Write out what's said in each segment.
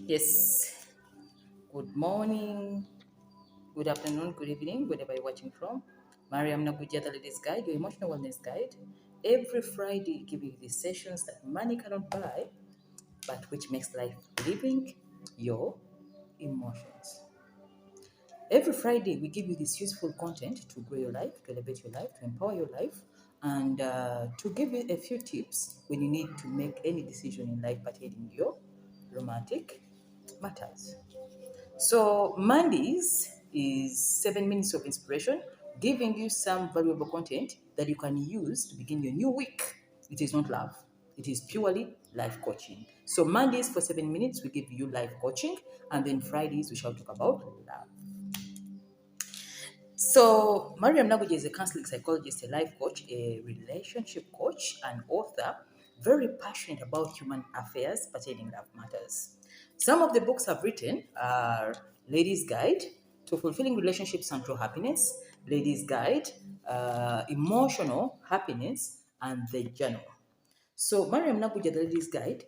Yes, good morning, good afternoon, good evening, wherever you're watching from. Mariam Naguja, the Ladies Guide, your emotional wellness guide. Every Friday, giving you these sessions that money cannot buy, but which makes life living your emotions. Every Friday, we give you this useful content to grow your life, to elevate your life, to empower your life, and to give you a few tips when you need to make any decision in life pertaining your romantic matters. So Mondays is 7 minutes of inspiration, giving you some valuable content that you can use to begin your new week. It is not love. It is purely life coaching. So Mondays for 7 minutes, we give you life coaching, and then Fridays we shall talk about love. So Mariam Naguja is a counseling psychologist, a life coach, a relationship coach, and author, very passionate about human affairs pertaining love matters. Some of the books I've written are Ladies Guide to Fulfilling Relationships and True Happiness, Ladies Guide, Emotional Happiness, and The Journal. So Mariam Naguja, the Ladies Guide,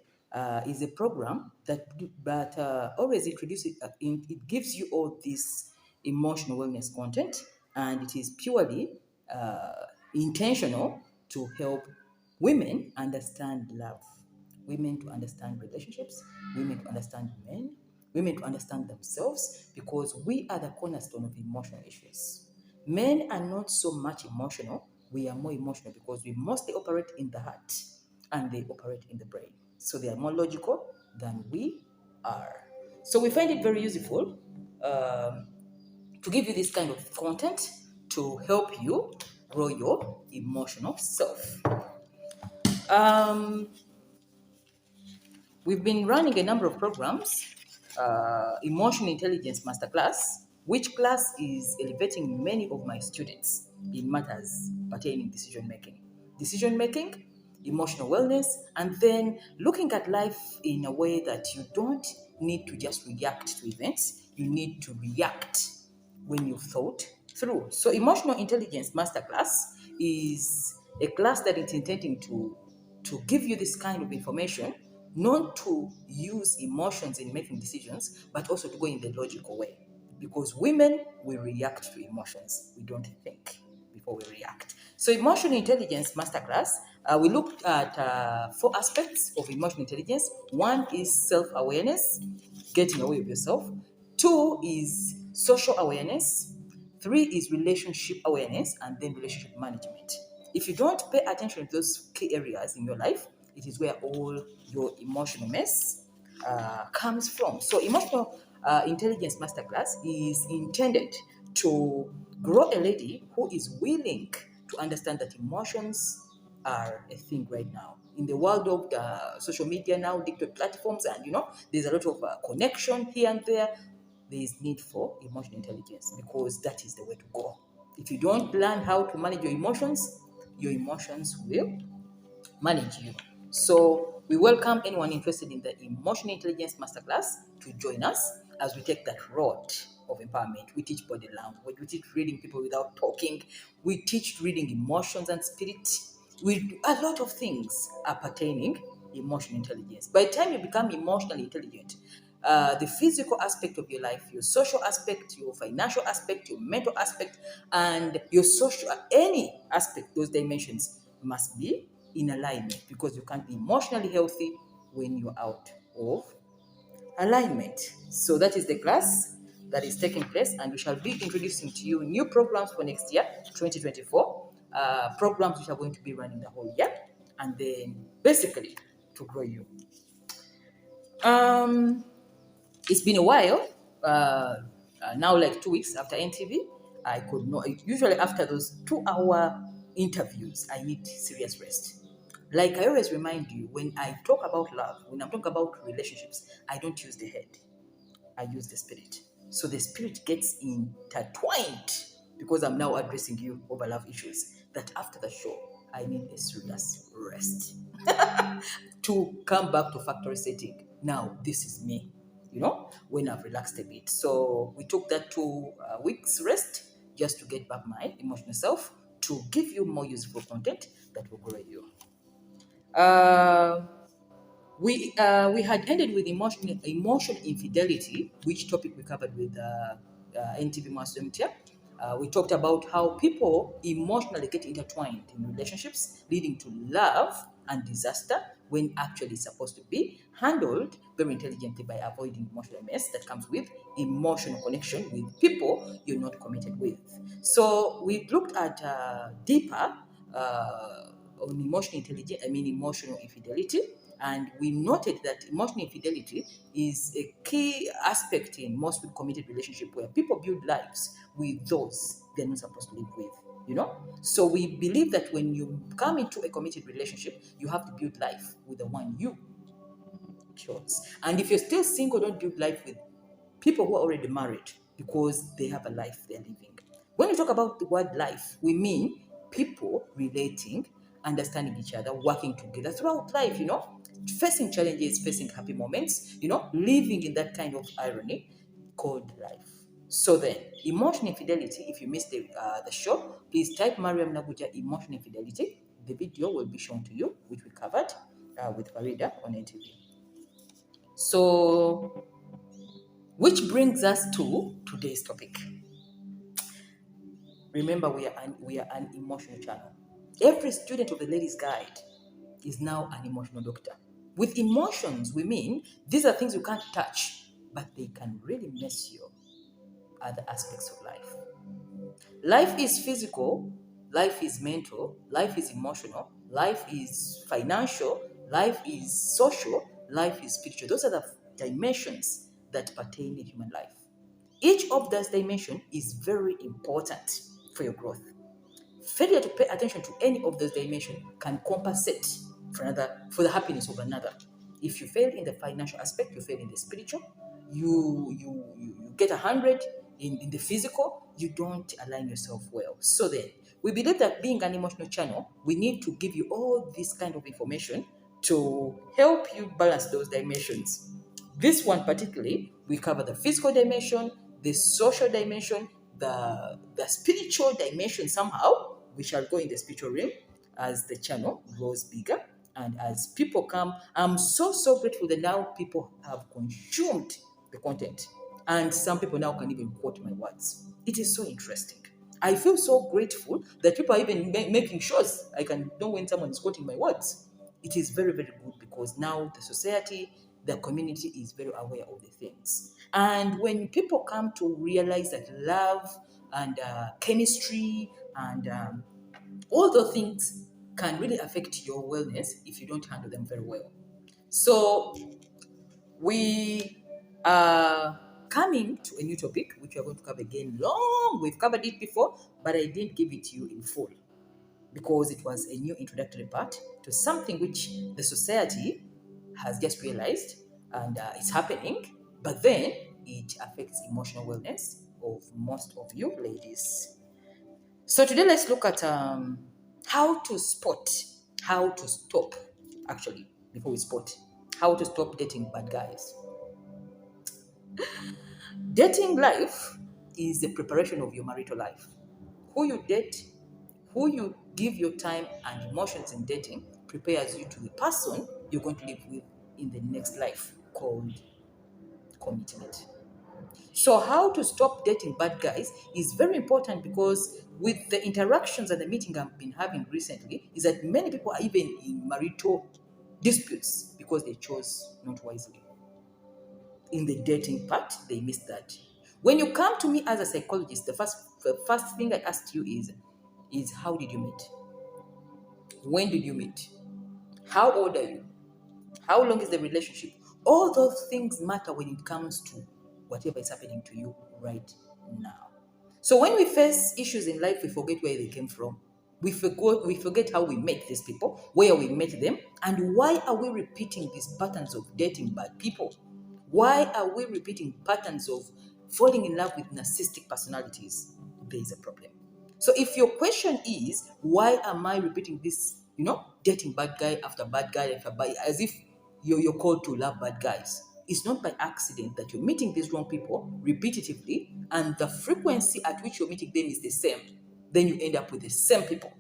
is a program that always introduces it gives you all this emotional wellness content, and it is purely uh, intentional to help women understand love, women to understand relationships, women to understand men, women to understand themselves, because we are the cornerstone of emotional issues. Men are not so much emotional, we are more emotional because we mostly operate in the heart and they operate in the brain. So they are more logical than we are. So we find it very useful to give you this kind of content to help you grow your emotional self. Um, we've been running a number of programs, Emotional Intelligence Masterclass, which class is elevating many of my students in matters pertaining decision making, emotional wellness, and then looking at life in a way that you don't need to just react to events, you need to react when you've thought through. So, Emotional Intelligence Masterclass is a class that is intending to give you this kind of information, not to use emotions in making decisions, but also to go in the logical way. Because women, we react to emotions, we don't think before we react. So, Emotional Intelligence Masterclass, we looked at four aspects of emotional intelligence. One is self awareness, getting aware of yourself. Two is social awareness. Three is relationship awareness, and then relationship management. If you don't pay attention to those key areas in your life, it is where all your emotional mess comes from. So, Emotional Intelligence Masterclass is intended to grow a lady who is willing to understand that emotions are a thing right now. In the world of social media now, digital platforms, and there's a lot of connection here and there. There is need for emotional intelligence because that is the way to go. If you don't learn how to manage your emotions will manage you. So we welcome anyone interested in the Emotional Intelligence Masterclass to join us as we take that road of empowerment. We teach body language, we teach reading people without talking, we teach reading emotions and spirit. We do a lot of things are pertaining emotional intelligence. By the time you become emotionally intelligent, the physical aspect of your life, your social aspect, your financial aspect, your mental aspect, and your social, any aspect, those dimensions must be in alignment, because you can't be emotionally healthy when you're out of alignment. So that is the class that is taking place, and we shall be introducing to you new programs for next year, 2024. Programs which are going to be running the whole year, and then basically to grow you. It's been a while. Now, like 2 weeks after NTV, I could not. Usually, after those 2-hour interviews, I need serious rest. Like I always remind you, when I talk about love, when I'm talking about relationships, I don't use the head, I use the spirit. So the spirit gets intertwined because I'm now addressing you over love issues. That after the show, I need a serious rest to come back to factory setting. Now, this is me, when I've relaxed a bit. So we took that 2 weeks rest just to get back my emotional self to give you more useful content that will grow you. Uh, We had ended with emotional infidelity, which topic we covered with NTV Master Media. We talked about how people emotionally get intertwined in relationships, leading to love and disaster when actually it's supposed to be handled very intelligently by avoiding emotional mess that comes with emotional connection with people you're not committed with. So we looked at deeper on emotional intelligence, emotional infidelity, and we noted that emotional infidelity is a key aspect in most committed relationship where people build lives with those they're not supposed to live with. So we believe that when you come into a committed relationship, you have to build life with the one you chose. And if you're still single, don't build life with people who are already married because they have a life they're living. When we talk about the word life, we mean people relating, understanding each other, working together throughout life, facing challenges, facing happy moments, living in that kind of irony called life. So then, emotional infidelity, if you missed the show, please type Mariam Naguja emotional infidelity. The video will be shown to you, which we covered with Farida on NTV. So, which brings us to today's topic. Remember, we are an emotional channel. Every student of the Ladies Guide is now an emotional doctor. With emotions, we mean these are things you can't touch, but they can really mess your other aspects of life. Life is physical, life is mental, life is emotional, life is financial, life is social, life is spiritual. Those are the dimensions that pertain in human life. Each of those dimensions is very important for your growth. Failure to pay attention to any of those dimensions can compensate for the happiness of another. If you fail in the financial aspect, you fail in the spiritual, you get 100 in the physical, you don't align yourself well. So then, we believe that being an emotional channel, we need to give you all this kind of information to help you balance those dimensions. This one particularly, we cover the physical dimension, the social dimension, the spiritual dimension somehow. We shall go in the spiritual realm as the channel grows bigger and as people come. I'm so grateful that now people have consumed the content and some people now can even quote my words. It is so interesting. I feel so grateful that people are even making sure I can know when someone is quoting my words. It is very good because now the society, the community is very aware of the things. And when people come to realize that love and chemistry and all those things can really affect your wellness if you don't handle them very well. So we are coming to a new topic which we are going to cover again long. We've covered it before, but I didn't give it to you in full because it was a new introductory part to something which the society has just realized and it's happening, but then it affects emotional wellness of most of you ladies. So today let's look at how to stop, actually, before we spot, how to stop dating bad guys. Dating life is the preparation of your marital life. Who you date, who you give your time and emotions in dating prepares you to the person you're going to live with in the next life called commitment. So how to stop dating bad guys is very important because with the interactions and the meeting I've been having recently is that many people are even in marital disputes because they chose not wisely. In the dating part, they missed that. When you come to me as a psychologist, the first thing I asked you is how did you meet? When did you meet? How old are you? How long is the relationship? All those things matter when it comes to whatever is happening to you right now. So when we face issues in life, we forget where they came from. We forget how we met these people, where we met them, and why are we repeating these patterns of dating bad people? Why are we repeating patterns of falling in love with narcissistic personalities? There is a problem. So if your question is, why am I repeating this, dating bad guy after bad, as if you're called to love bad guys. It's not by accident that you're meeting these wrong people repetitively and the frequency at which you're meeting them is the same. Then you end up with the same people,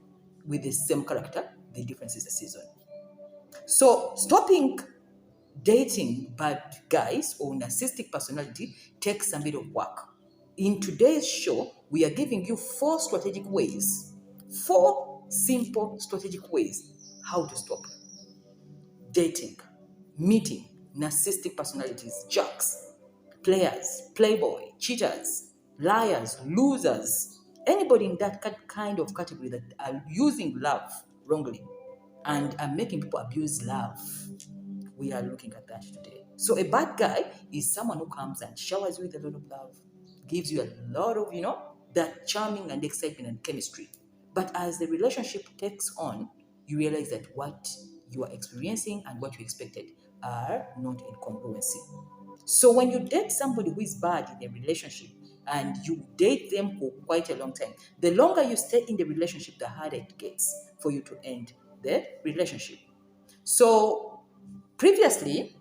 with the same character. The difference is the season. So stopping dating bad guys or narcissistic personality takes a bit of work. In today's show, we are giving you four simple strategic ways how to stop dating, meeting narcissistic personalities, jerks, players, playboy, cheaters, liars, losers, anybody in that kind of category that are using love wrongly and are making people abuse love. We are looking at that today. So a bad guy is someone who comes and showers you with a lot of love, gives you a lot of, that charming and excitement and chemistry. But as the relationship takes on, you realize that what you are experiencing and what you expected are not in congruency. So when you date somebody who is bad in a relationship and you date them for quite a long time, the longer you stay in the relationship, the harder it gets for you to end the relationship. So previously,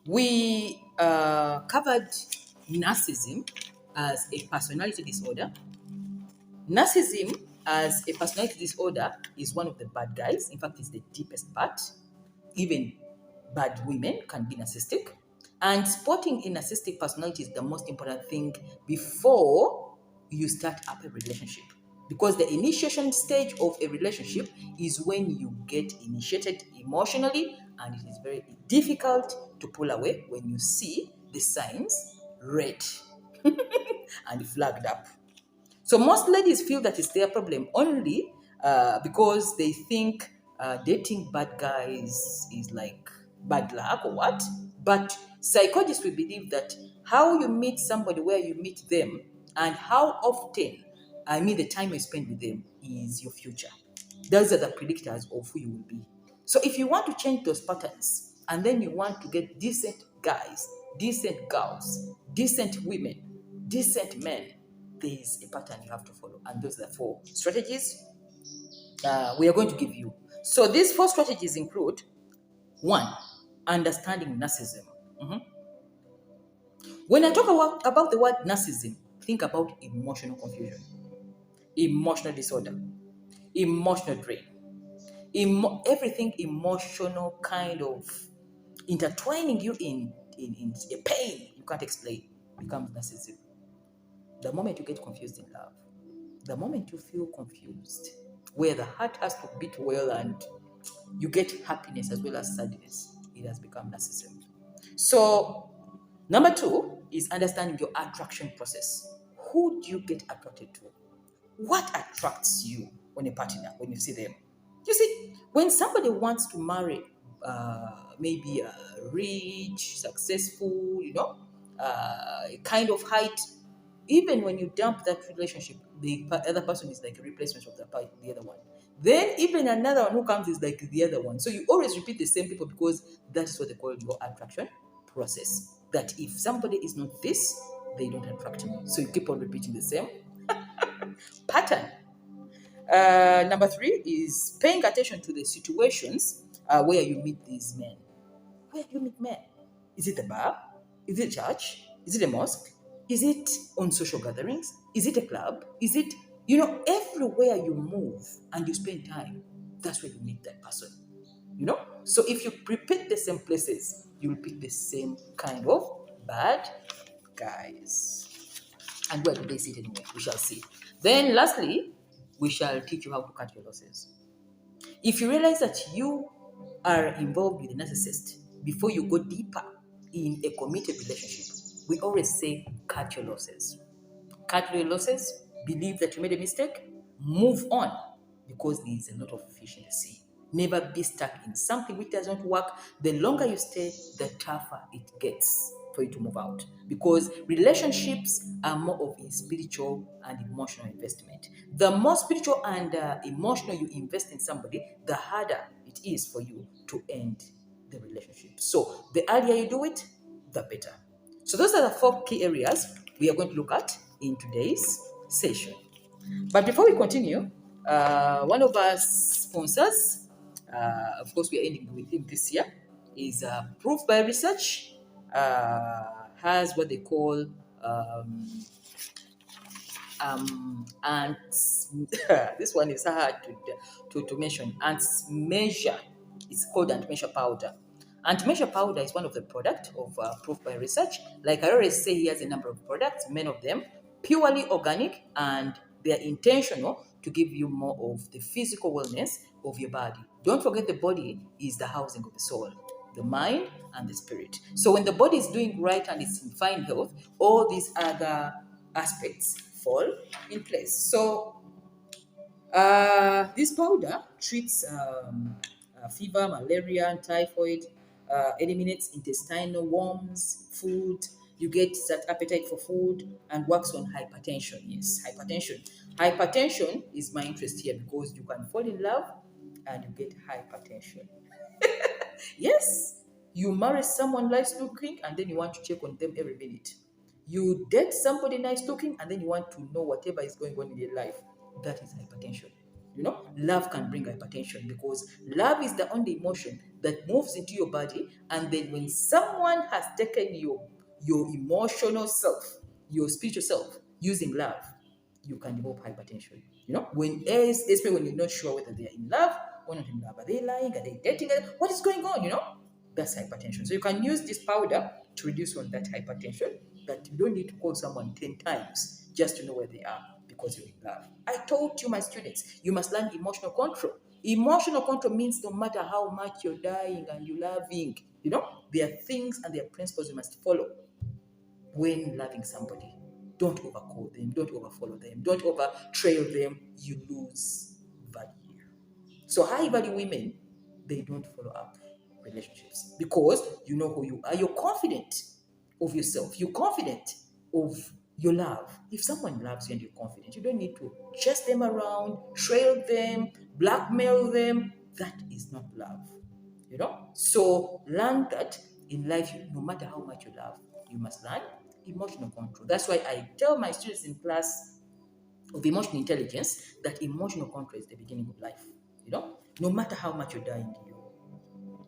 we covered narcissism as a personality disorder. Narcissism as a personality disorder is one of the bad guys. In fact, it's the deepest part. Even bad women can be narcissistic. And spotting a narcissistic personality is the most important thing before you start up a relationship. Because the initiation stage of a relationship is when you get initiated emotionally, and it is very difficult to pull away when you see the signs red and flagged up. So most ladies feel that it's their problem only because they think dating bad guys is like bad luck or what. But psychologists will believe that how you meet somebody, where you meet them, and how often, the time you spend with them is your future. Those are the predictors of who you will be. So if you want to change those patterns and then you want to get decent guys, decent girls, decent women, decent men, there is a pattern you have to follow. And those are the four strategies we are going to give you. So these four strategies include: one, understanding narcissism. Mhm. When I talk about the word narcissism, think about emotional confusion, emotional disorder, emotional drain, everything emotional kind of intertwining you in a pain you can't explain becomes narcissism. The moment you get confused in love, the moment you feel confused, where the heart has to beat well and you get happiness as well as sadness, it has become narcissism. So, number two is understanding your attraction process. Who do you get attracted to? What attracts you when a partner, when you see them? You see, when somebody wants to marry, maybe a rich, successful, a kind of height, even when you dump that relationship, the other person is like a replacement of the other one. Then even another one who comes is like the other one. So you always repeat the same people because that is what they call your attraction process. That if somebody is not this, they don't attract me. So you keep on repeating the same pattern. Number three is paying attention to the situations where you meet these men. Where do you meet men? Is it a bar? Is it church? Is it a mosque? Is it on social gatherings? Is it a club? Is it, everywhere you move and you spend time, that's where you meet that person. So if you repeat the same places, you repeat the same kind of bad guys. And where do they sit anyway? We shall see. Then lastly, we shall teach you how to cut your losses. If you realize that you are involved with a narcissist before you go deeper in a committed relationship, we always say cut your losses. Cut your losses, believe that you made a mistake, move on, because there is a lot of fish in the sea. Never be stuck in something which does not work. The longer you stay, the tougher it gets for you to move out. Because relationships are more of a spiritual and emotional investment. The more spiritual and emotional you invest in somebody, the harder it is for you to end the relationship. So the earlier you do it, the better. So those are the four key areas we are going to look at in today's session. But before we continue, one of our sponsors, of course, we are ending with him this year, is Proof by Research, has what they call and this one is hard to mention. And measure, it's called and measure powder. Anti-measure powder is one of the products of proof by research. Like I always say, he has a number of products, many of them purely organic, and they are intentional to give you more of the physical wellness of your body. Don't forget the body is the housing of the soul, the mind, and the spirit. So when the body is doing right and it's in fine health, all these other aspects fall in place. So this powder treats fever, malaria, and typhoid, eliminates intestinal worms, food. You get that appetite for food and works on hypertension. Yes, hypertension. Hypertension is my interest here because you can fall in love and you get hypertension. Yes, you marry someone nice looking and then you want to check on them every minute. You date somebody nice looking and then you want to know whatever is going on in their life. That is hypertension. Love can bring hypertension because love is the only emotion that moves into your body, and then when someone has taken your emotional self, your spiritual self, using love, you can develop hypertension. Especially when you're not sure whether they are in love or not in love. Are they lying? Are they dating? What is going on? That's hypertension. So you can use this powder to reduce on that hypertension. That you don't need to call someone 10 times just to know where they are because you're in love. I told you, my students, you must learn emotional control. Emotional control means no matter how much you're dying and you're loving, there are things and there are principles you must follow when loving somebody. Don't overcall them, don't overfollow them, don't over trail them. You lose value. So high value women, they don't follow up relationships because you know who you are. You're confident of yourself. You're confident of your love. If someone loves you and you're confident, you don't need to chase them around, trail them, blackmail them. That is not love. So learn that in life, no matter how much you love, you must learn emotional control. That's why I tell my students in class of emotional intelligence that emotional control is the beginning of life. No matter how much you're dying,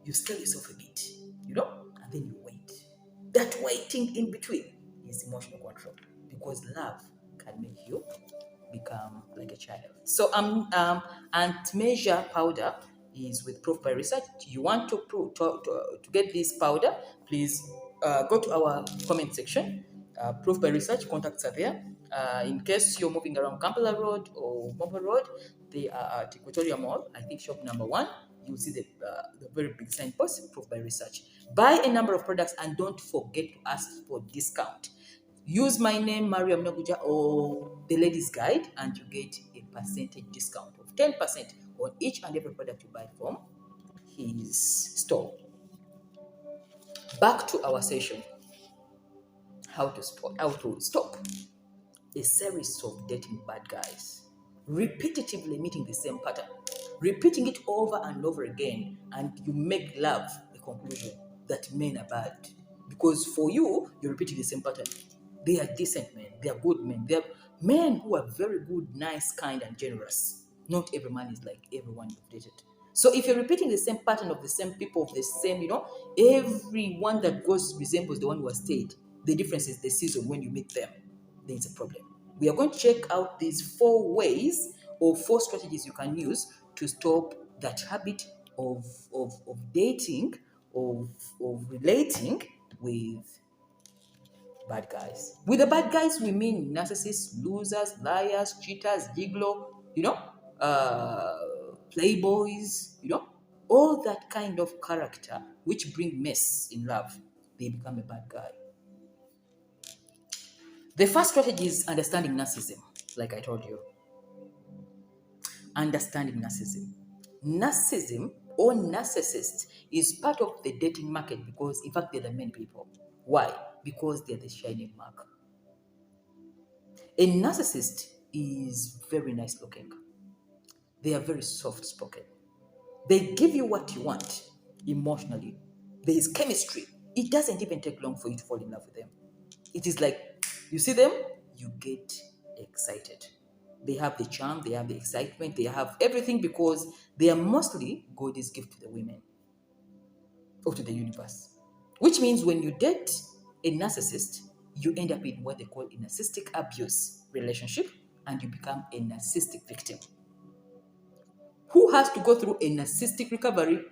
you scale yourself a bit, and then you wait. That waiting in between is emotional control because love can make you become like a child. So anti-measure powder is with proof by research. You want to get this powder, please go to our comment section. Proof by research contacts are there. In case you're moving around Kampala Road or Mobile Road, they are at Equatoria Mall, I think shop number 1. You'll see the very big signpost, proof by research. Buy a number of products and don't forget to ask for discount. Use my name, Mariam Naguja, or the ladies guide, and you get a percentage discount of 10% on each and every product you buy from his store. Back to our session. How to stop a series of dating bad guys, repetitively meeting the same pattern, repeating it over and over again, and you make love the conclusion that men are bad. Because for you, you're repeating the same pattern. They are decent men, they are good men, they are men who are very good, nice, kind, and generous. Not every man is like everyone you've dated. So if you're repeating the same pattern of the same people, of the same, everyone that goes resembles the one who has stayed. The difference is the season when you meet them. There's a problem. We are going to check out these 4 ways or 4 strategies you can use to stop that habit of dating, of relating with bad guys. With the bad guys, we mean narcissists, losers, liars, cheaters, gigolo, playboys, all that kind of character which bring mess in love. They become a bad guy. The first strategy is understanding narcissism, like I told you. Understanding narcissism. Narcissism or narcissist is part of the dating market because, in fact, they're the main people. Why? Because they're the shining mark. A narcissist is very nice looking. They are very soft spoken. They give you what you want emotionally. There is chemistry. It doesn't even take long for you to fall in love with them. It is like you see them, you get excited. They have the charm, they have the excitement, they have everything because they are mostly God's gift to the women or to the universe. Which means when you date a narcissist, you end up in what they call a narcissistic abuse relationship and you become a narcissistic victim. Who has to go through a narcissistic recovery?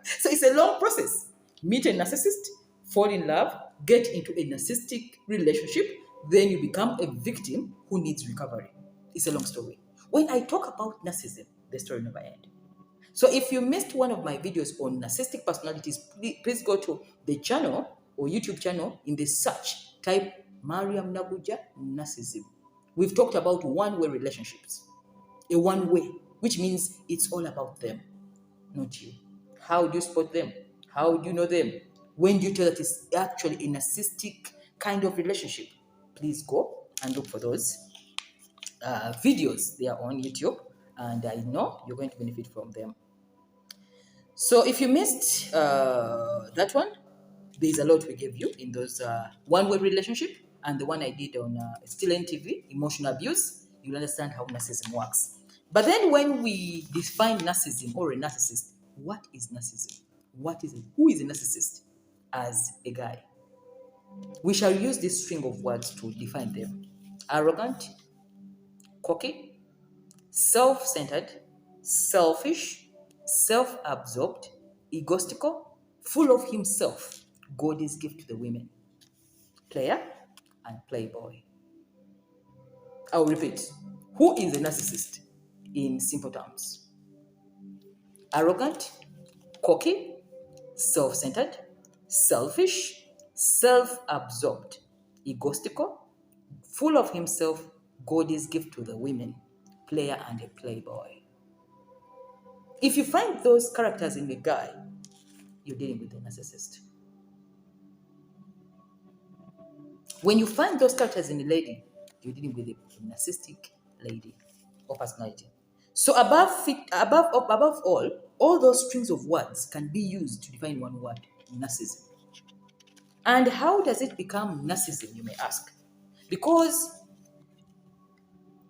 So it's a long process. Meet a narcissist, fall in love, get into a narcissistic relationship, then you become a victim who needs recovery. It's a long story. When I talk about narcissism, the story never ends. So if you missed one of my videos on narcissistic personalities, please go to the channel or YouTube channel. In the search, type Mariam Naguja Narcissism. We've talked about one-way relationships. A one-way, which means it's all about them, not you. How do you spot them? How do you know them? When do you tell that it's actually a narcissistic kind of relationship? Please go and look for those videos. They are on YouTube, and I know you're going to benefit from them. So if you missed that one, there's a lot we gave you in those one-way relationship and the one I did on Still NTV, emotional abuse. You'll understand how narcissism works. But then when we define narcissism or a narcissist, what is narcissism? What is it? Who is a narcissist as a guy? We shall use this string of words to define them. Arrogant, cocky, self-centered, selfish, self-absorbed, egotistical, full of himself, God's gift to the women, player and playboy. I'll repeat. Who is a narcissist in simple terms? Arrogant, cocky, self-centered, selfish, self-absorbed, egotistical, full of himself, God's gift to the women, player and a playboy. If you find those characters in the guy, you're dealing with a narcissist. When you find those characters in the lady, you're dealing with a narcissistic lady or personality. So above all those strings of words can be used to define one word, narcissism. And how does it become narcissism, you may ask? Because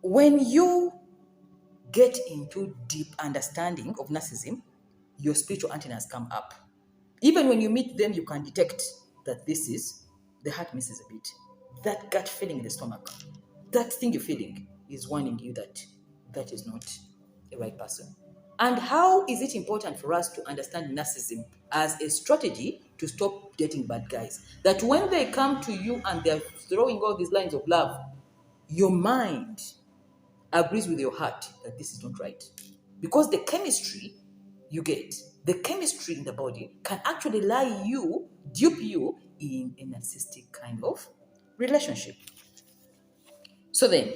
when you get into deep understanding of narcissism, your spiritual antennas come up. Even when you meet them, you can detect that the heart misses a bit. That gut feeling in the stomach, that thing you're feeling is warning you that is not a right person. And how is it important for us to understand narcissism as a strategy to stop dating bad guys? That when they come to you and they're throwing all these lines of love, your mind agrees with your heart that this is not right. Because the chemistry you get, the chemistry in the body can actually dupe you in a narcissistic kind of relationship. So then,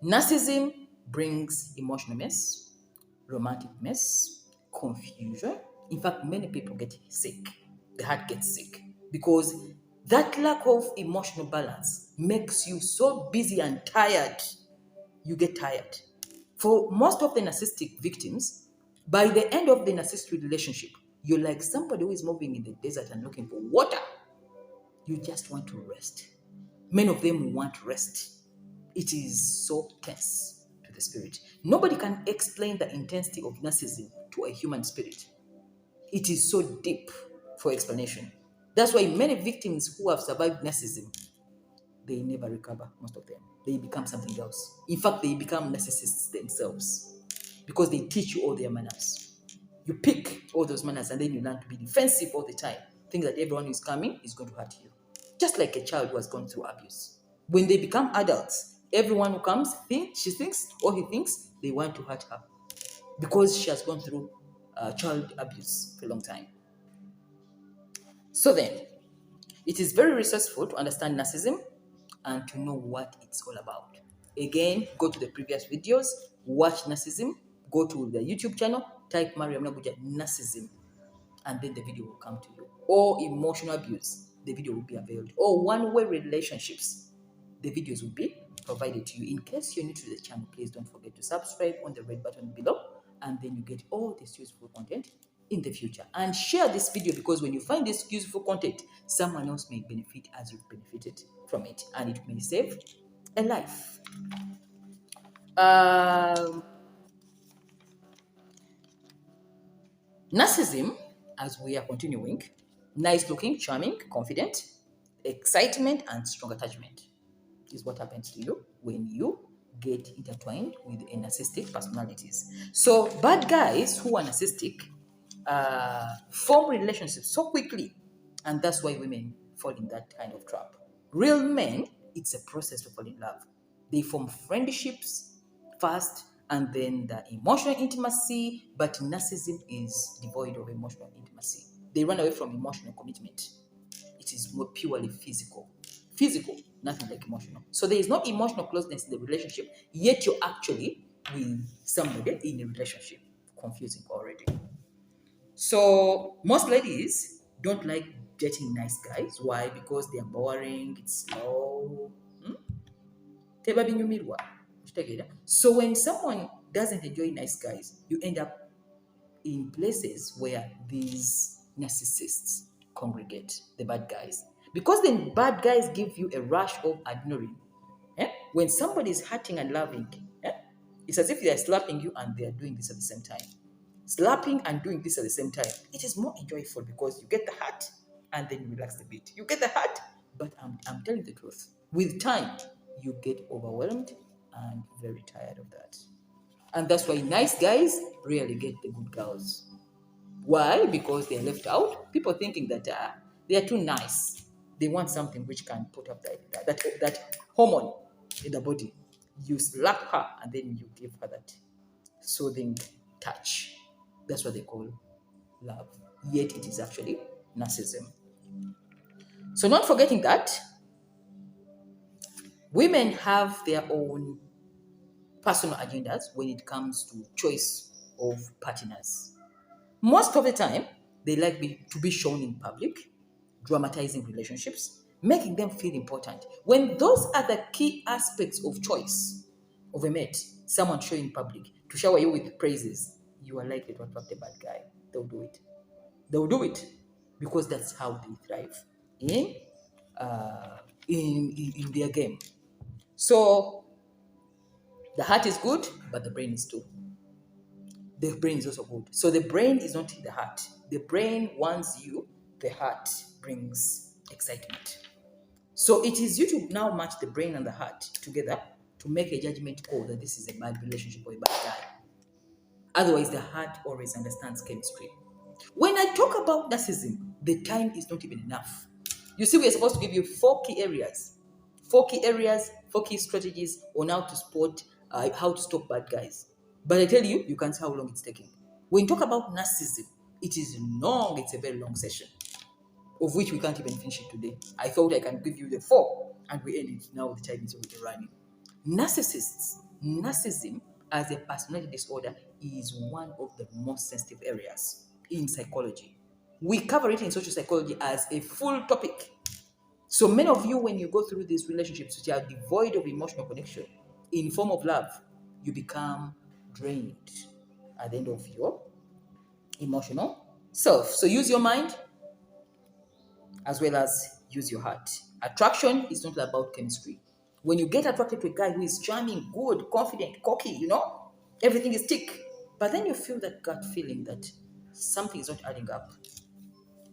narcissism brings emotional mess, romantic mess, confusion. In fact, many people get sick. The heart gets sick because that lack of emotional balance makes you so busy and tired. You get tired. For most of the narcissistic victims, by the end of the narcissistic relationship, you're like somebody who is moving in the desert and looking for water. You just want to rest. Many of them want rest. It is so tense to the spirit. Nobody can explain the intensity of narcissism to a human spirit. It is so deep for explanation. That's why many victims who have survived narcissism, they never recover, most of them. They become something else. In fact, they become narcissists themselves because they teach you all their manners. You pick all those manners and then you learn to be defensive all the time. Think that everyone who is coming is going to hurt you. Just like a child who has gone through abuse. When they become adults, everyone who comes, she thinks or he thinks they want to hurt her because she has gone through child abuse for a long time. So then, it is very resourceful to understand narcissism and to know what it's all about. Again, go to the previous videos, watch narcissism, go to the YouTube channel, type Mariam Naguja narcissism, and then the video will come to you. Or emotional abuse, the video will be available. Or one-way relationships, the videos will be provided to you. In case you're new to the channel, please don't forget to subscribe on the red button below, and then you get all this useful content in the future. And share this video because when you find this useful content, someone else may benefit as you've benefited from it, and it may save a life. Narcissism, as we are continuing, nice looking, charming, confident, excitement, and strong attachment is what happens to you when you get intertwined with narcissistic personalities. So bad guys who are narcissistic, form relationships so quickly. And that's why women fall in that kind of trap. Real men, it's a process to fall in love. They form friendships first and then the emotional intimacy, but narcissism is devoid of emotional intimacy. They run away from emotional commitment. It is more purely physical. Physical, nothing like emotional. So there is no emotional closeness in the relationship, yet you're actually with somebody in a relationship. Confusing already. So most ladies don't like dating nice guys. Why? Because they are boring, it's slow. Tebabinyumirwa. Kitegeera? So when someone doesn't enjoy nice guys, you end up in places where these narcissists congregate, the bad guys. Because then bad guys give you a rush of adrenaline. When somebody is hurting and loving, it's as if they are slapping you and they are doing this at the same time. Slapping and doing this at the same time, it is more enjoyable because you get the hurt and then you relax a bit. You get the hurt, but I'm telling the truth. With time, you get overwhelmed and very tired of that. And that's why nice guys rarely get the good girls. Why? Because they're left out. People thinking that they are too nice. They want something which can put up that hormone in the body. You slap her and then you give her that soothing touch. That's what they call love. Yet it is actually narcissism. So not forgetting that women have their own personal agendas when it comes to choice of partners. Most of the time, they like to be shown in public, dramatizing relationships, making them feel important. When those are the key aspects of choice of a mate, someone showing in public, to shower you with praises, you are likely to attract a bad guy. They'll do it. They'll do it because that's how they thrive in in their game. So the heart is good, but the brain is too. The brain is also good. So the brain is not the heart. The brain wants you, the heart brings excitement. So it is you to now match the brain and the heart together to make a judgment call that this is a bad relationship or a bad guy. Otherwise, the heart always understands chemistry. When I talk about narcissism, the time is not even enough. You see, we are supposed to give you four key areas, four key strategies on how to stop bad guys. But I tell you, you can't see how long it's taking. When you talk about narcissism, it is long. It's a very long session, of which we can't even finish it today. I thought I can give you the four, and we end it. Now the time is already running. Narcissism as a personality disorder is one of the most sensitive areas in psychology. We cover it in social psychology as a full topic. So many of you, when you go through these relationships which are devoid of emotional connection in form of love, you become drained at the end of your emotional self. So use your mind as well as use your heart. Attraction is not about chemistry. When you get attracted to a guy who is charming, good, confident, cocky, everything is tick. But then you feel that gut feeling that something is not adding up.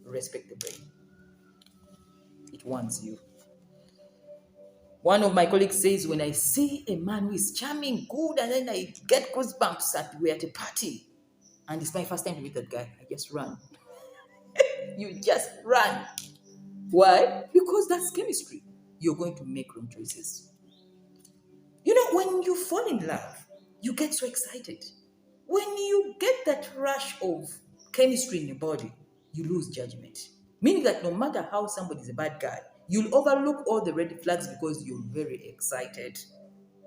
Respect the brain. It wants you. One of my colleagues says, when I see a man who is charming, good, and then I get goosebumps we're at a party, and it's my first time to meet that guy, I just run. You just run. Why? Because that's chemistry. You're going to make wrong choices. When you fall in love, you get so excited. When you get that rush of chemistry in your body, you lose judgment. Meaning that no matter how somebody is a bad guy, you'll overlook all the red flags because you're very excited.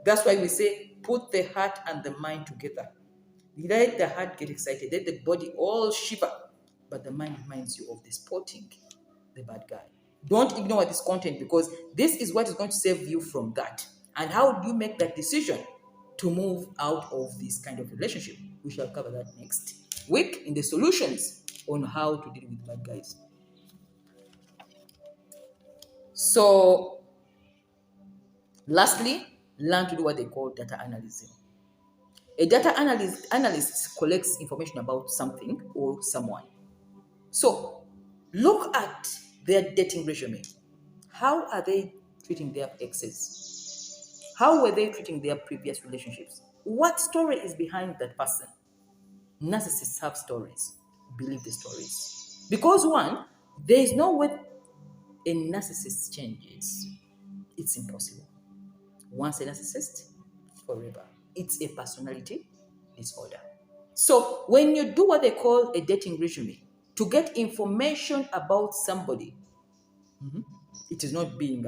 That's why we say put the heart and the mind together. Let the heart get excited, let the body all shiver, but the mind reminds you of the spotting the bad guy. Don't ignore this content because this is what is going to save you from that. And how do you make that decision to move out of this kind of relationship? We shall cover that next week in the solutions on how to deal with bad guys. So, lastly, learn to do what they call data analysis. A data analyst collects information about something or someone. So, look at their dating resume. How are they treating their exes? How were they treating their previous relationships? What story is behind that person? Narcissists have stories believe the stories. Because one, there is no way a narcissist changes. It's impossible. Once a narcissist, forever. It's a personality disorder. So when you do what they call a dating resume, to get information about somebody, it is not being,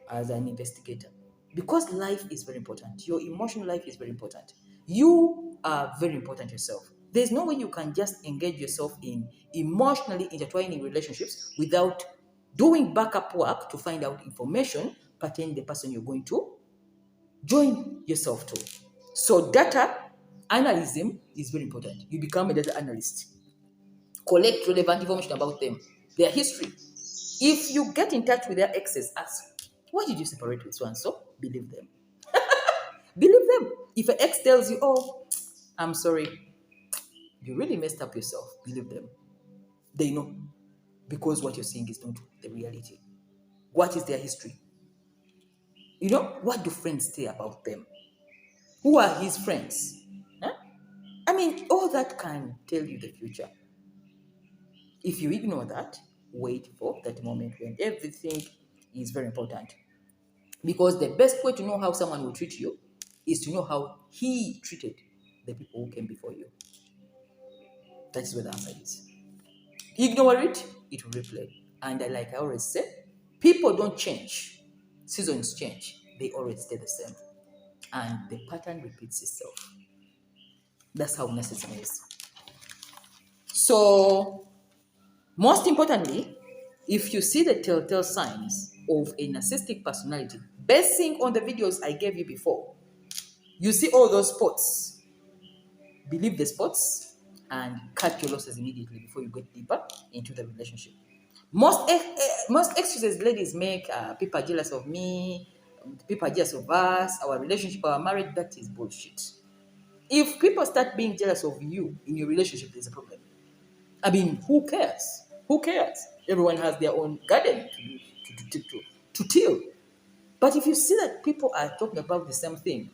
as an investigator. Because life is very important. Your emotional life is very important. You are very important yourself. There's no way you can just engage yourself in emotionally intertwining relationships without doing backup work to find out information pertaining to the person you're going to join yourself to. So data analysis is very important. You become a data analyst. Collect relevant information about them, their history. If you get in touch with their exes, ask, why did you separate with so and so? Believe them. Believe them. If an ex tells you, oh, I'm sorry, you really messed up yourself, believe them. They know. Because what you're saying is not the reality. What is their history? What do friends say about them? Who are his friends? Huh? I mean, all that can tell you the future. If you ignore that, wait for that moment when everything is very important. Because the best way to know how someone will treat you is to know how he treated the people who came before you. That is where the answer is. Ignore it, it will replay. And like I always say, people don't change. Seasons change. They always stay the same. And the pattern repeats itself. That's how narcissism is. So, most importantly, if you see the telltale signs of a narcissistic personality, basing on the videos I gave you before, you see all those spots, believe the spots and cut your losses immediately before you get deeper into the relationship. Most excuses ladies make, people are jealous of me, people are jealous of us, our relationship, our marriage, that is bullshit. If people start being jealous of you in your relationship, there's a problem. I mean, who cares? Who cares? Everyone has their own garden to till. But if you see that people are talking about the same thing,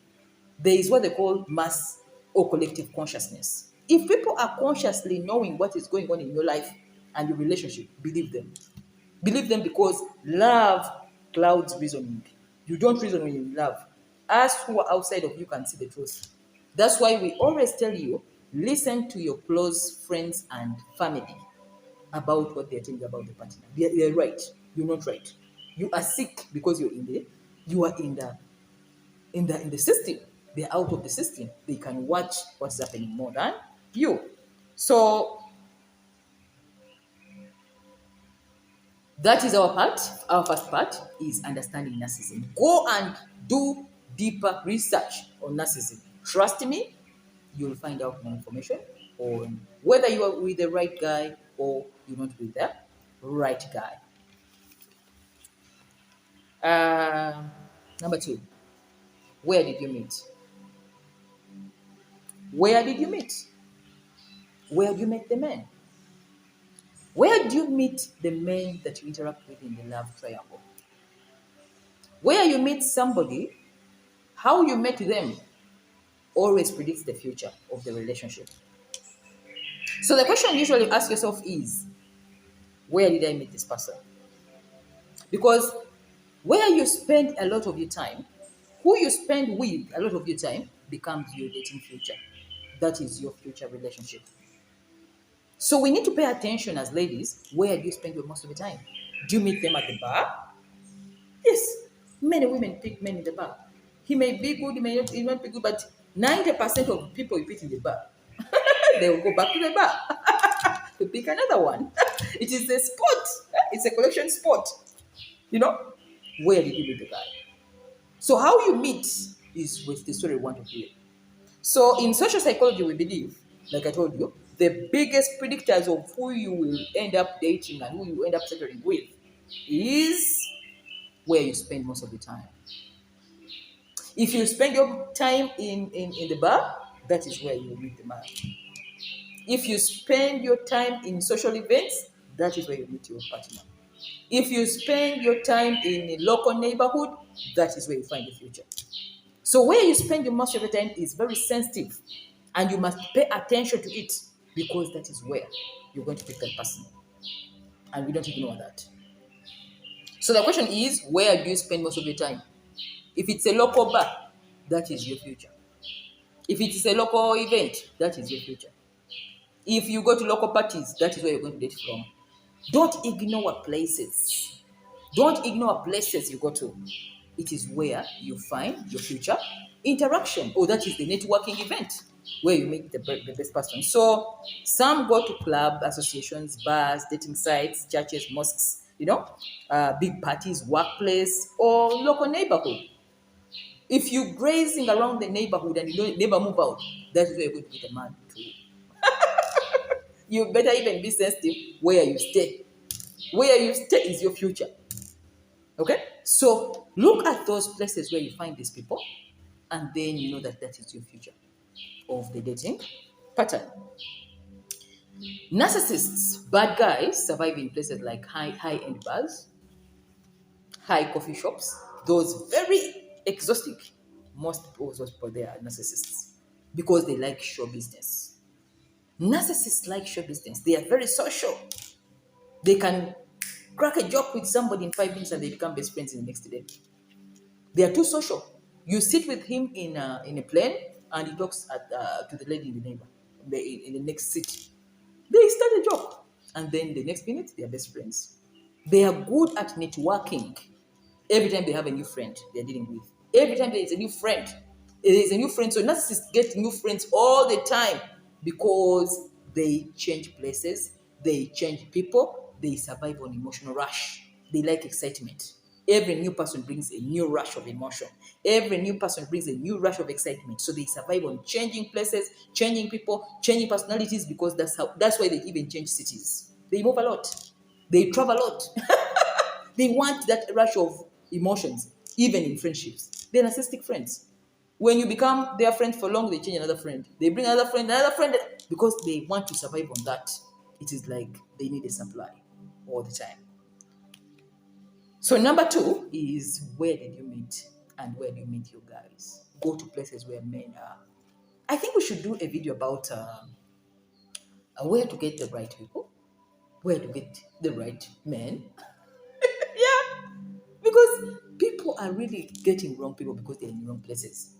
there is what they call mass or collective consciousness. If people are consciously knowing what is going on in your life and your relationship, believe them. Believe them because love clouds reasoning. You don't reason when you love. Us who are outside of you can see the truth. That's why we always tell you, listen to your close friends and family about what they're telling you about the partner. They're right. You're not right. You are sick because you are in the system. They're out of the system. They can watch what's happening more than you. So that is our part. Our first part is understanding narcissism. Go and do deeper research on narcissism. Trust me, you'll find out more information on whether you are with the right guy or you're not with the right guy. Number 2, where did you meet? Where did you meet? Where do you meet the men? Where do you meet the men that you interact with in the love triangle? Where you meet somebody, how you met them always predicts the future of the relationship. So the question you usually ask yourself is, where did I meet this person? Because where you spend a lot of your time, who you spend with a lot of your time becomes your dating future. That is your future relationship. So we need to pay attention as ladies. Where do you spend your most of the time? Do you meet them at the bar? Yes. Many women pick men in the bar. He may be good, he may not be good, but 90% of people you pick in the bar, they will go back to the bar to pick another one. It is a sport. It's a collection sport. Where did you meet the guy? So how you meet is with the story we want to hear. So in social psychology, we believe, like I told you, the biggest predictors of who you will end up dating and who you end up settling with is where you spend most of the time. If you spend your time in the bar, that is where you meet the man. If you spend your time in social events, that is where you meet your partner. If you spend your time in a local neighborhood, that is where you find the future. So where you spend your most of the time is very sensitive and you must pay attention to it. because that is where you're going to pick that person. And we don't ignore that. So the question is, where do you spend most of your time? If it's a local bar, that is your future. If it is a local event, that is your future. If you go to local parties, that is where you're going to date from. Don't ignore places. Don't ignore places you go to. It is where you find your future interaction. Oh, that is the networking event where you meet the best person. So some go to club, associations, bars, dating sites, churches, mosques, big parties, workplace, or local neighborhood. If you're grazing around the neighborhood and you don't never move out, that is where you're going to meet a man too. You better even be sensitive where you stay. Where you stay is your future. Okay? So look at those places where you find these people, and then you know that that is your future of the dating pattern. Narcissists, bad guys, survive in places like high-end bars, high coffee shops, those very exotic. Most people, those people, they are narcissists because they like show business. Narcissists like show business. They are very social. They can crack a joke with somebody in 5 minutes and they become best friends in the next day. They are too social. You sit with him in a plane and he talks to the lady in the neighbor in the next city. They start a joke and then the next minute they are best friends. They are good at networking. Every time they have a new friend they're dealing with. Every time there is a new friend, there is a new friend. So narcissists get new friends all the time because they change places, they change people, they survive on emotional rush. They like excitement. Every new person brings a new rush of emotion. Every new person brings a new rush of excitement. So they survive on changing places, changing people, changing personalities because that's why they even change cities. They move a lot. They travel a lot. They want that rush of emotions, even in friendships. They're narcissistic friends. When you become their friend for long, they change another friend. They bring another friend, because they want to survive on that. It is like they need a supply all the time. So number 2 is, where did you meet and where do you meet your guys? Go to places where men are. I think we should do a video about where to get the right people, where to get the right men. Yeah, because people are really getting wrong people because they're in wrong places.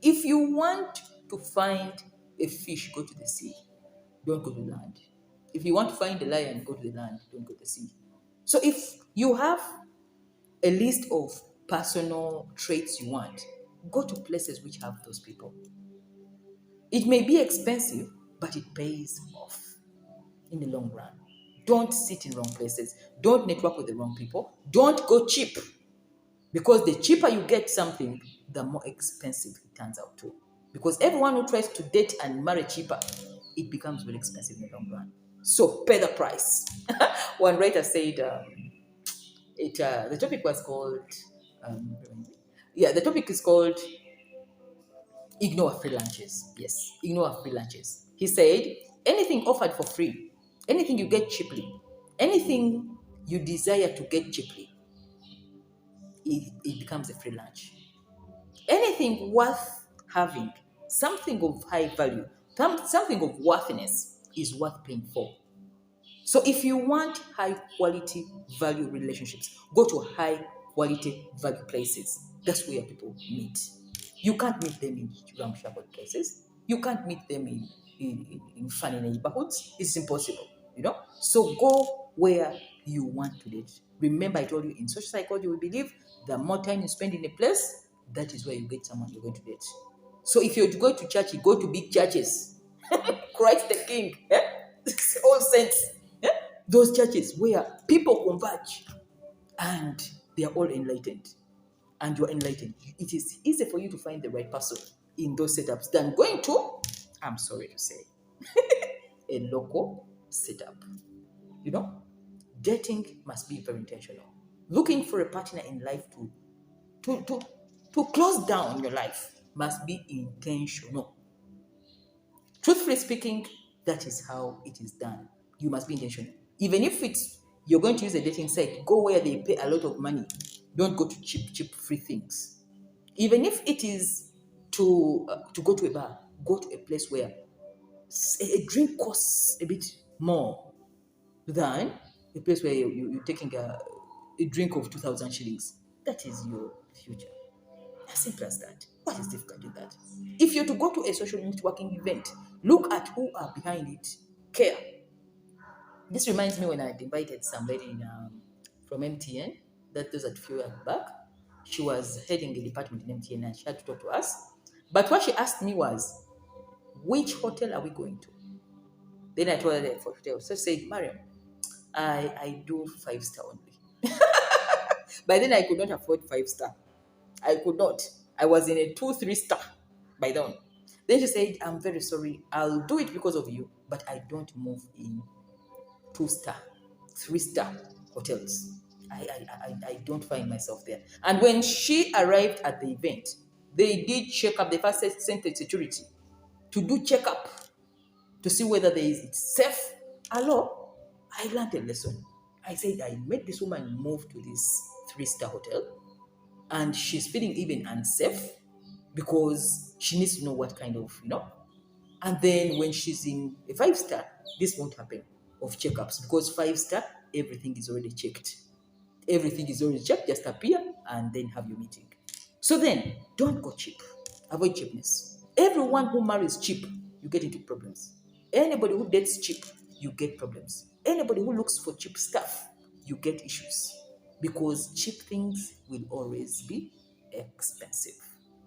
If you want to find a fish, go to the sea. Don't go to land. If you want to find a lion, go to the land. Don't go to the sea. So if you have a list of personal traits you want, go to places which have those people. It may be expensive, but it pays off in the long run. Don't sit in wrong places. Don't network with the wrong people. Don't go cheap. Because the cheaper you get something, the more expensive it turns out to. Because everyone who tries to date and marry cheaper, it becomes very expensive in the long run. So pay the price. One writer said, the topic was called, the topic is called Ignore Free Lunches. Yes, ignore free lunches. He said, anything offered for free, anything you get cheaply, anything you desire to get cheaply, it becomes a free lunch. Anything worth having, something of high value, something of worthiness is worth paying for. So if you want high quality value relationships, go to high quality value places. That's where people meet. You can't meet them in ramshackle places. You can't meet them in funny neighborhoods. It's impossible, So go where you want to date. Remember, I told you in social psychology, we believe the more time you spend in a place, that is where you get someone you're going to date. So if you're going to church, you go to big churches. Christ the King, all saints. Those churches where people converge and they are all enlightened and you're enlightened. It is easy for you to find the right person in those setups than going to, I'm sorry to say, a local setup. Dating must be very intentional. Looking for a partner in life to close down your life must be intentional. Truthfully speaking, that is how it is done. You must be intentional. Even if you're going to use a dating site, go where they pay a lot of money. Don't go to cheap free things. Even if it is to go to a bar, go to a place where a drink costs a bit more than a place where you're taking a drink of 2,000 shillings. That is your future. As simple as that. What is difficult in that? If you're to go to a social networking event, look at who are behind it. Care. This reminds me when I invited somebody from MTN, that was a few years back. She was heading a department in MTN and she had to talk to us. But what she asked me was, which hotel are we going to? Then I told her the hotel. So she said, Mariam, I do 5 star only. By then I could not afford 5 star. I could not. I was in a 2, 3 star by then. Then she said, I'm very sorry. I'll do it because of you, but I don't move in 2 star, 3 star hotels. I don't find myself there. And when she arrived at the event, they did check up. They first sent the security to do checkup to see whether there is it's safe. Hello, I learned a lesson. I said I made this woman move to this 3 star hotel, and she's feeling even unsafe because she needs to know what kind of And then when she's in a 5 star, this won't happen of checkups because 5 star everything is already checked. Everything is already checked. Just appear and then have your meeting. So then, don't go cheap. Avoid cheapness. Everyone who marries cheap, you get into problems. Anybody who dates cheap, you get problems. Anybody who looks for cheap stuff, you get issues. Because cheap things will always be expensive.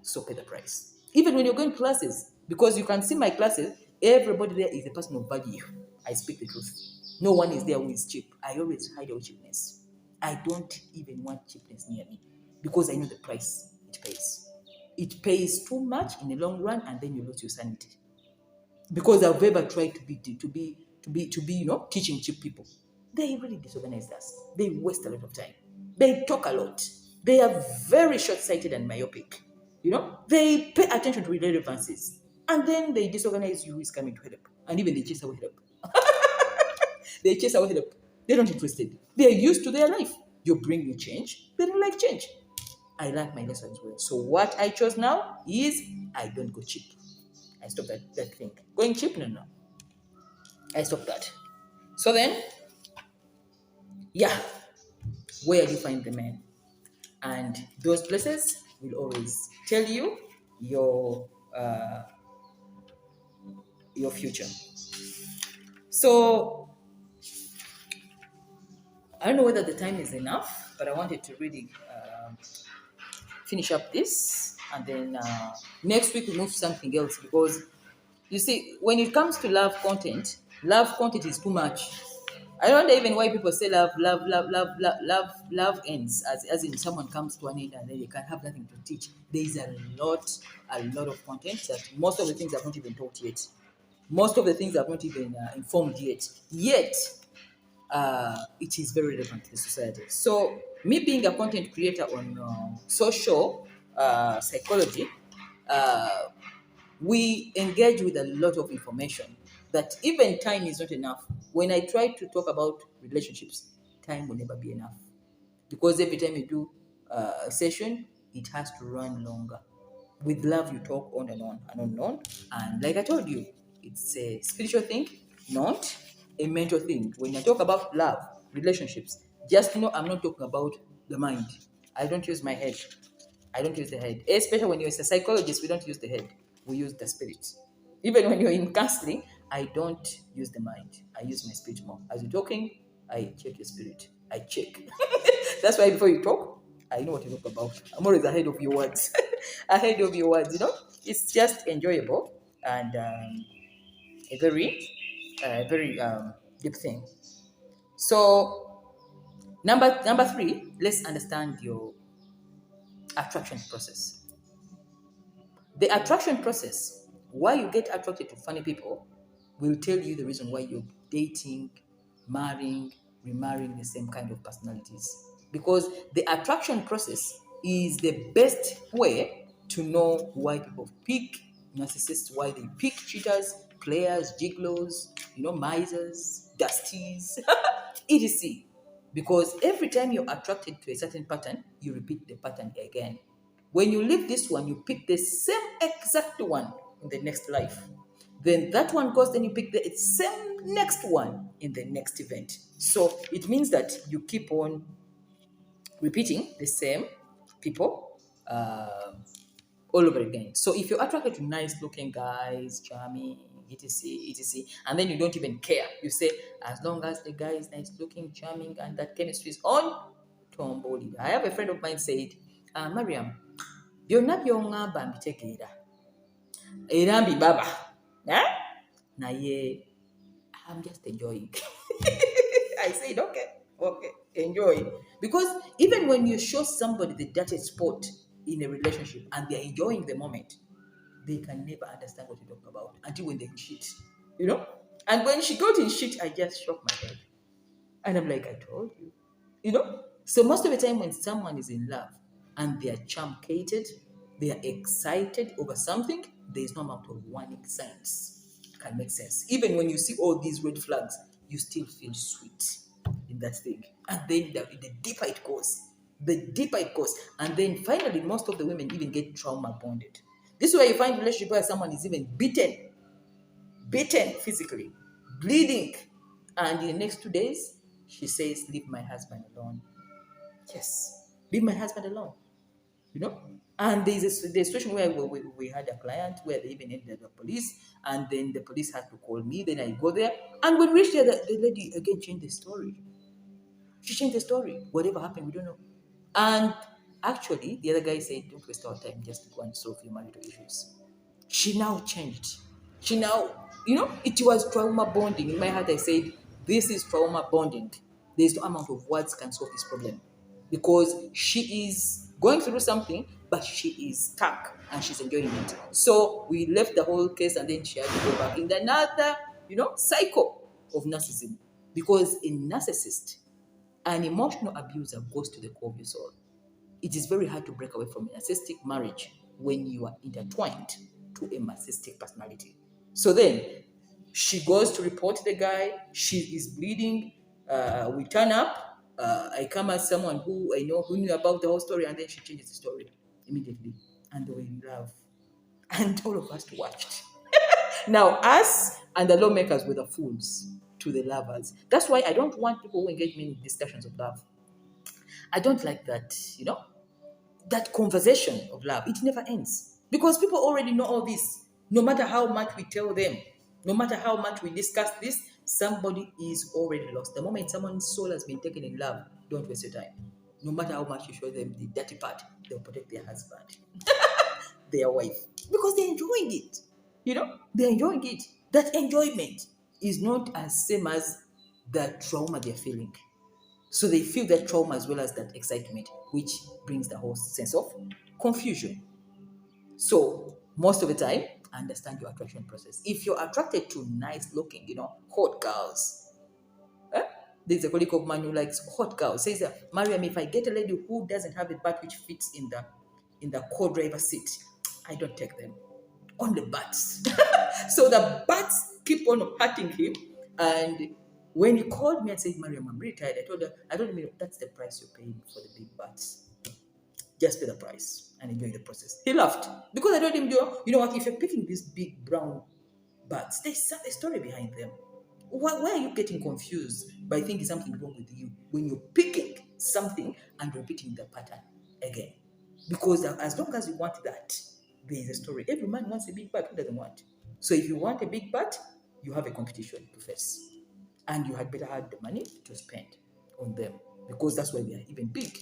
So pay the price. Even when you're going to classes, because you can see my classes, everybody there is a person of value. I speak the truth. No one is there who is cheap. I always hide out cheapness. I don't even want cheapness near me because I know the price it pays. It pays too much in the long run, and then you lose your sanity. Because I've ever tried teaching cheap people. They really disorganize us. They waste a lot of time. They talk a lot. They are very short-sighted and myopic. They pay attention to irrelevancies, and then they disorganize you who is coming to help, and even they chase away help. They chase away help. They're not interested. They're used to their life. You bring new change. They don't like change. I like my lessons well. So what I chose now is I don't go cheap. I stop that thing. Going cheap? No. I stop that. So then, yeah, where do you find the men? And those places will always tell you your future. So I don't know whether the time is enough, but I wanted to really finish up this, and then next week we move to something else, because you see, when it comes to love content is too much. I don't know even why people say love ends, as in someone comes to an end and then they can have nothing to teach. There is a lot of content that most of the things I've not even taught yet. Most of the things I've not even informed yet. Yet, it is very relevant to the society. So, me being a content creator on social psychology, we engage with a lot of information that even time is not enough. When I try to talk about relationships, time will never be enough. Because every time you do a session, it has to run longer. With love, you talk on and on and on and on. And like I told you, it's a spiritual thing, not a mental thing. When I talk about love, relationships, just know I'm not talking about the mind. I don't use my head. I don't use the head. Especially when you're a psychologist, we don't use the head. We use the spirit. Even when you're in counseling, I don't use the mind. I use my spirit more. As you're talking, I check your spirit. I check. That's why before you talk, I know what you talk about. I'm always ahead of your words. Ahead of your words, It's just enjoyable and a very deep thing. So, number 3, let's understand your attraction process. The attraction process, why you get attracted to funny people, will tell you the reason why you're dating, marrying, remarrying the same kind of personalities. Because the attraction process is the best way to know why people pick narcissists, why they pick cheaters, players, gigolos, misers, dusties, etc. Because every time you're attracted to a certain pattern, you repeat the pattern again. When you leave this one, you pick the same exact one in the next life. Then that one goes, then you pick the same next one in the next event. So it means that you keep on repeating the same people all over again. So if you're attracted to nice looking guys, charming, etc., etc., and then you don't even care, you say, as long as the guy is nice looking, charming, and that chemistry is on, tomboli. I have a friend of mine said, Mariam, byonna by'oŋŋamba mbitegeera era mbibaba naye I'm just enjoying. I said, okay, enjoy. Because even when you show somebody the dirty spot in a relationship and they're enjoying the moment, they can never understand what you talk about until when they cheat, you know? And when she got in shit, I just shook my head. And I'm like, I told you, you know? So most of the time when someone is in love and they are truncated, they are excited over something, there is no amount of warning signs can make sense. Even when you see all these red flags, you still feel sweet in that thing. And then the deeper it goes, and then finally, most of the women even get trauma bonded. This is why you find relationship where someone is even beaten physically, bleeding, and in the next 2 days, she says, leave my husband alone. Yes, leave my husband alone. You know? And there's a situation where we had a client where they even ended the police, and then the police had to call me. Then I go there, and when we reached there, the lady again changed the story. She changed the story. Whatever happened, we don't know. And actually, the other guy said, don't waste our time, just go and solve your marital issues. She now changed. She now, it was trauma bonding. In my heart, I said, this is trauma bonding. There's no amount of words can solve this problem. Because she is going through something, but she is stuck and she's enjoying it. So we left the whole case and then she had to go back in another, cycle of narcissism. Because a narcissist, an emotional abuser goes to the core of your soul. It is very hard to break away from a narcissistic marriage when you are intertwined to a narcissistic personality. So then she goes to report the guy. She is bleeding. We turn up. I come as someone who I know who knew about the whole story, and then she changes the story immediately. And they were in love. And all of us watched. Now, us and the lawmakers were the fools to the lovers. That's why I don't want people who engage me in discussions of love. I don't like that, that conversation of love. It never ends. Because people already know all this. No matter how much we tell them, no matter how much we discuss this, somebody is already lost. The moment someone's soul has been taken in love, don't waste your time. No matter how much you show them the dirty part, they'll protect their husband, their wife, because they're enjoying it. They're enjoying it. That enjoyment is not as same as the trauma they're feeling. So they feel that trauma as well as that excitement, which brings the whole sense of confusion. So most of the time, understand your attraction process. If you're attracted to nice looking, hot girls, there's a colleague of mine who likes hot girls, says that, Mariam, if I get a lady who doesn't have a butt which fits in the co-driver seat, I don't take them. Only butts. So the butts keep on hurting him. And when he called me and said, Mariam, I'm really tired, I told him, that's the price you're paying for the big butts. Just pay the price and enjoy the process. He laughed. Because I told him, you know what, if you're picking these big brown butts, there's a story behind them. Why are you getting confused by thinking something wrong with you when you're picking something and repeating the pattern again? Because as long as you want that, there is a story. Every man wants a big butt. Who doesn't want? So if you want a big butt, you have a competition to face. And you had better have the money to spend on them. Because that's why they are even big.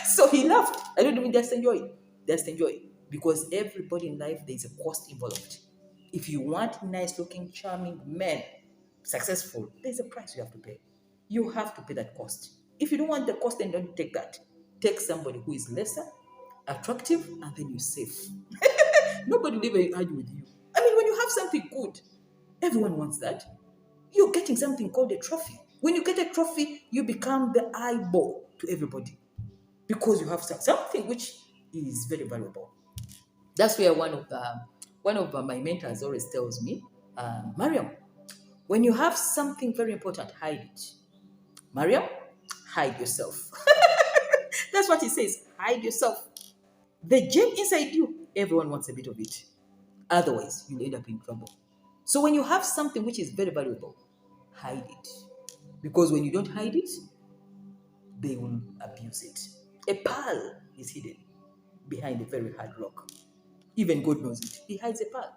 So he laughed. I don't even just enjoy it. Just enjoy it. Because everybody in life, there's a cost involved. If you want nice looking, charming men, successful, there's a price you have to pay. You have to pay that cost. If you don't want the cost, then don't take that. Take somebody who is lesser, attractive, and then you're safe. Nobody will ever argue with you. I mean, when you have something good, everyone wants that. You're getting something called a trophy. When you get a trophy, you become the eyeball to everybody because you have something which is very valuable. That's where one of my mentors always tells me, Mariam, when you have something very important, hide it. Mariam, hide yourself. That's what he says. Hide yourself. The gem inside you, everyone wants a bit of it. Otherwise, you'll end up in trouble. So when you have something which is very valuable, hide it. Because when you don't hide it, they will abuse it. A pearl is hidden behind a very hard rock. Even God knows it. He hides a pearl.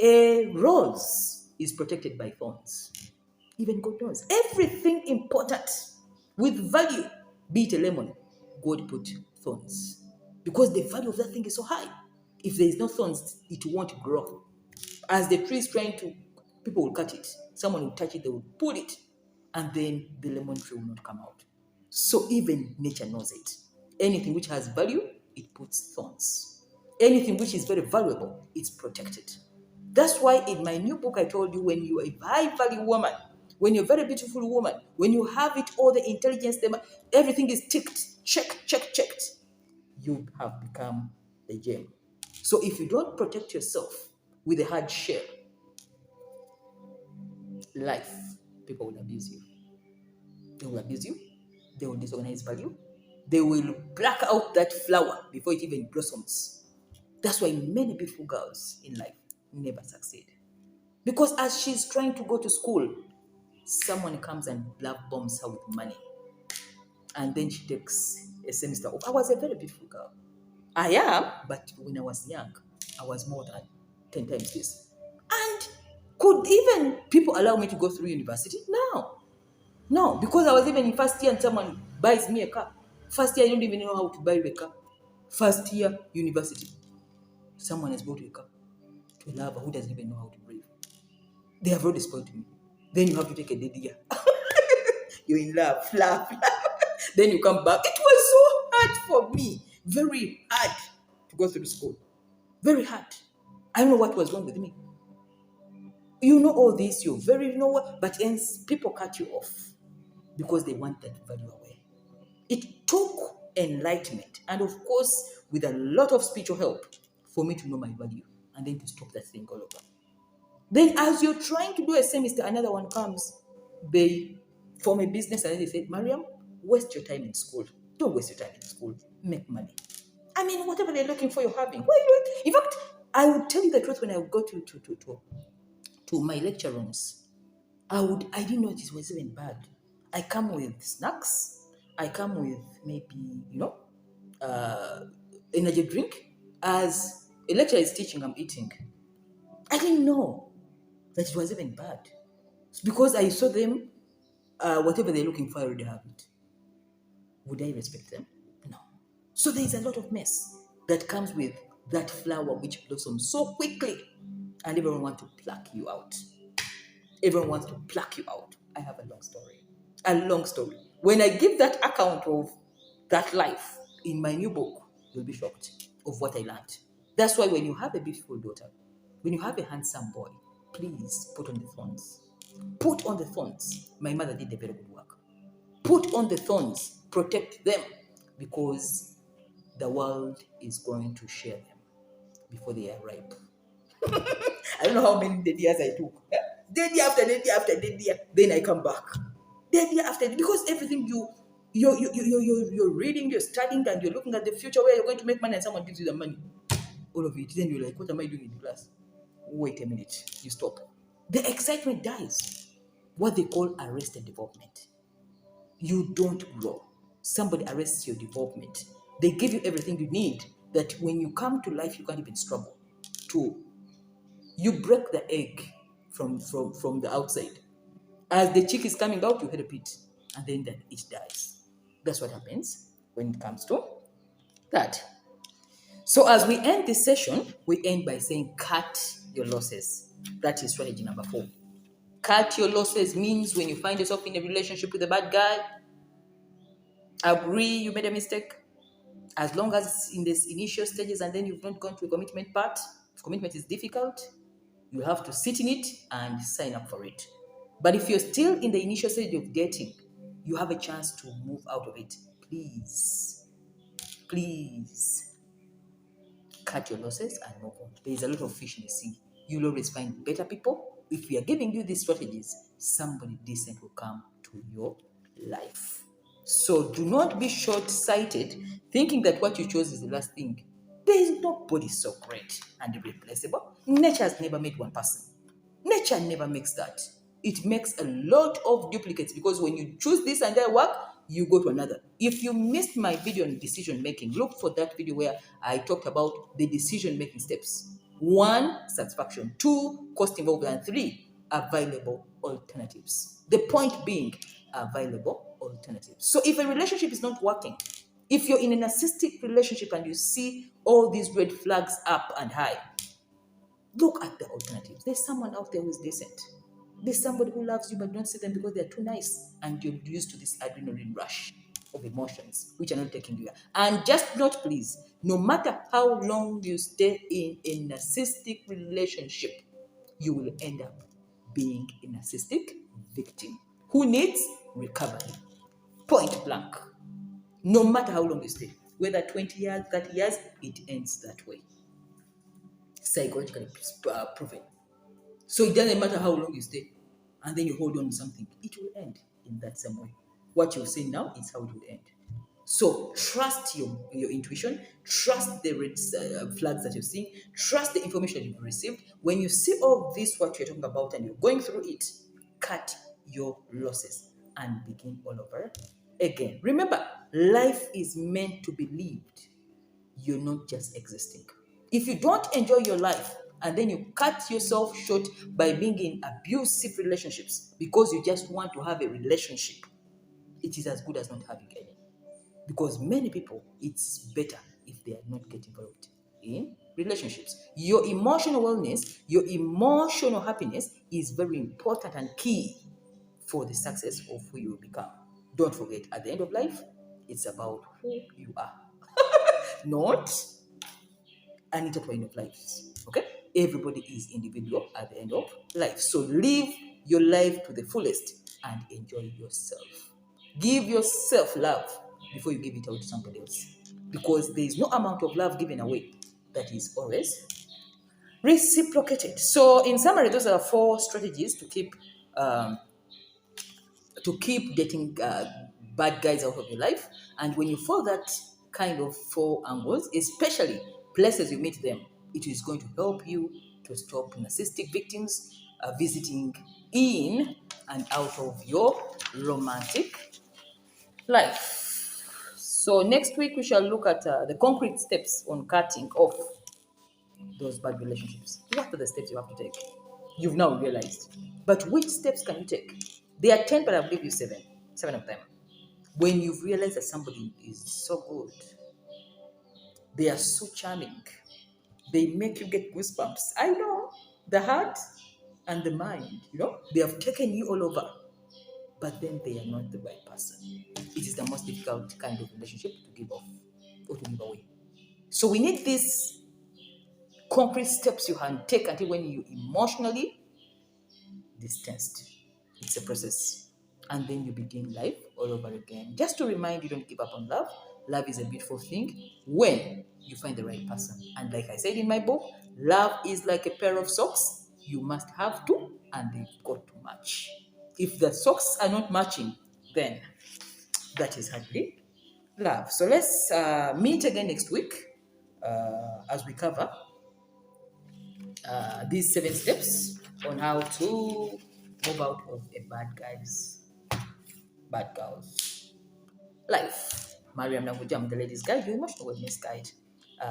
A rose is protected by thorns. Even God knows. Everything important with value, be it a lemon, God put thorns. Because the value of that thing is so high. If there is no thorns, it won't grow. As the tree is trying to, people will cut it. Someone will touch it, they will pull it, and then the lemon tree will not come out. So even nature knows it. Anything which has value, it puts thorns. Anything which is very valuable, it's protected. That's why in my new book I told you, when you are a high value woman, when you're a very beautiful woman, when you have it all, the intelligence, everything is ticked, checked, you have become a gem. So if you don't protect yourself with a hard shell, life, people will abuse you. They will abuse you. They will disorganize value. They will pluck out that flower before it even blossoms. That's why many beautiful girls in life never succeed. Because as she's trying to go to school, someone comes and love bombs her with money. And then she takes a semester off. I was a very beautiful girl. I am, but when I was young, I was more than 10 times this. And could even people allow me to go through university? No, because I was even in first year and someone buys me a car. First year, I don't even know how to buy a car. First year, university. Someone has bought a car to a lover who doesn't even know how to drive. They have already spoiled me. Then you have to take a dead year. You're in love. Then you come back. It was so hard for me. Very hard to go through school. Very hard. I don't know what was wrong with me. You know all this, you're very, you know what, but ends people cut you off because they want that value away. It took enlightenment and, of course, with a lot of spiritual help for me to know my value and then to stop that thing all over. Then as you're trying to do a semester, another one comes. They form a business and they say, Mariam, waste your time in school. Don't waste your time in school. Make money. I mean, whatever they're looking for, you're having. In fact, I would tell you the truth when I would go to my lecture rooms. I didn't know it was even bad. I come with snacks. I come with maybe, energy drink. As a lecturer is teaching, I'm eating. I didn't know that it was even bad. It's because I saw them, whatever they're looking for, I already have it. Would I respect them? No. So there is a lot of mess that comes with that flower which blossoms so quickly, and everyone wants to pluck you out. Everyone wants to pluck you out. I have a long story. When I give that account of that life in my new book, you'll be shocked of what I learned. That's why when you have a beautiful daughter, when you have a handsome boy, please put on the thorns. Put on the thorns. My mother did a very good work. Put on the thorns. Protect them, because the world is going to share them before they are ripe. I don't know how many dead years I took. Dead year after dead year after dead year. Then I come back. Dead year after, because everything you're reading, you're studying, and you're looking at the future where you're going to make money, and someone gives you the money. All of it. Then you're like, what am I doing in class? Wait a minute. You stop. The excitement dies. What they call arrested development. You don't grow. Somebody arrests your development. They give you everything you need, that when you come to life, you can't even struggle. You break the egg from the outside. As the chick is coming out, you hit a pit, and then it dies. That's what happens when it comes to that. So as we end this session, we end by saying cut your losses. That is strategy number 4. Cut your losses means when you find yourself in a relationship with a bad guy, agree you made a mistake. As long as it's in these initial stages and then you've not gone to a commitment part, if commitment is difficult, you have to sit in it and sign up for it. But if you're still in the initial stage of dating, you have a chance to move out of it. Please cut your losses and move on. There is a lot of fish in the sea. You'll always find better people. If we are giving you these strategies, somebody decent will come to your life. So do not be short-sighted, thinking that what you chose is the last thing. There is nobody so great and irreplaceable. Nature has never made one person. Nature never makes that. It makes a lot of duplicates because when you choose this and that work, you go to another. If you missed my video on decision making, look for that video where I talked about the decision making steps. 1, satisfaction. 2, cost involved. And 3, available alternatives. The point being, available alternatives. So if a relationship is not working, if you're in a narcissistic relationship and you see all these red flags up and high, look at the alternatives. There's someone out there who's decent. There's somebody who loves you, but don't see them because they're too nice. And you're used to this adrenaline rush of emotions, which are not taking you. And just not please, no matter how long you stay in a narcissistic relationship, you will end up being a narcissistic victim who needs recovery. Point blank. No matter how long you stay, whether 20 years, 30 years, it ends that way. Psychologically proven. So it doesn't matter how long you stay, and then you hold on to something, it will end in that same way. What you're saying now is how it will end. So trust your intuition, trust the red flags that you're seeing, trust the information that you've received. When you see all this, what you're talking about, and you're going through it, cut your losses and begin all over again. Remember, life is meant to be lived. You're not just existing. If you don't enjoy your life and then you cut yourself short by being in abusive relationships because you just want to have a relationship, it is as good as not having any. Because many people, it's better if they are not getting involved in relationships. Your emotional wellness, your emotional happiness is very important and key for the success of who you will become. Don't forget, at the end of life, it's about who you are, not an intertwine of lives. Okay? Everybody is individual at the end of life. So live your life to the fullest and enjoy yourself. Give yourself love before you give it out to somebody else. Because there is no amount of love given away that is always reciprocated. So in summary, those are 4 strategies to keep dating bad guys out of your life. And when you follow that kind of 4 angles, especially places you meet them, it is going to help you to stop narcissistic victims visiting in and out of your romantic life. So next week we shall look at the concrete steps on cutting off those bad relationships. What are the steps you have to take? You've now realized. But which steps can you take? There are 10, but I'll give you 7. 7 of them. When you've realized that somebody is so good, they are so charming, they make you get goosebumps. I know, the heart and the mind, they have taken you all over, but then they are not the right person. It is the most difficult kind of relationship to give off or to give away. So we need these concrete steps you can take until when you emotionally distanced. It's a process. And then you begin life all over again. Just to remind you, don't give up on love. Love is a beautiful thing when you find the right person. And like I said in my book, love is like a pair of socks. You must have 2 and they've got to match. If the socks are not matching, then that is hardly love. So let's meet again next week as we cover these 7 steps on how to move out of a bad girl's life. Mariam Nangujam, the ladies' guide, your emotional wellness guide.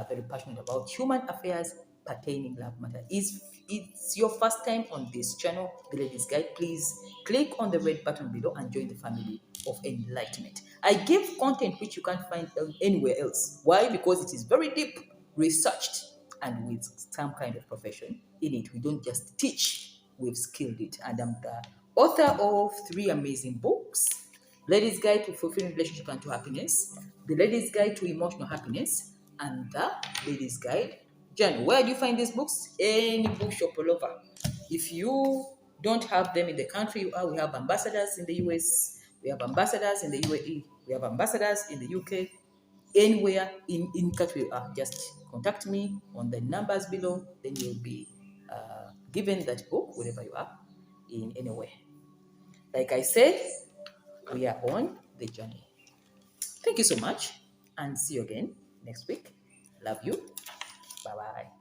Very passionate about human affairs pertaining love matter. If it's your first time on this channel, the ladies' guide, please click on the red button below and join the family of enlightenment. I give content which you can't find anywhere else. Why? Because it is very deep, researched, and with some kind of profession in it. We don't just teach, we've skilled it. And I'm the author of 3 amazing books: Ladies' Guide to Fulfilling Relationship and to Happiness, The Ladies' Guide to Emotional Happiness, and The Ladies' Guide Journal. Where do you find these books? Any bookshop all over. If you don't have them in the country you are, we have ambassadors in the US, we have ambassadors in the UAE, we have ambassadors in the UK. Anywhere in country you are, just contact me on the numbers below, then you'll be given that book wherever you are in any way. Like I said, we are on the journey. Thank you so much and see you again next week. Love you. Bye-bye.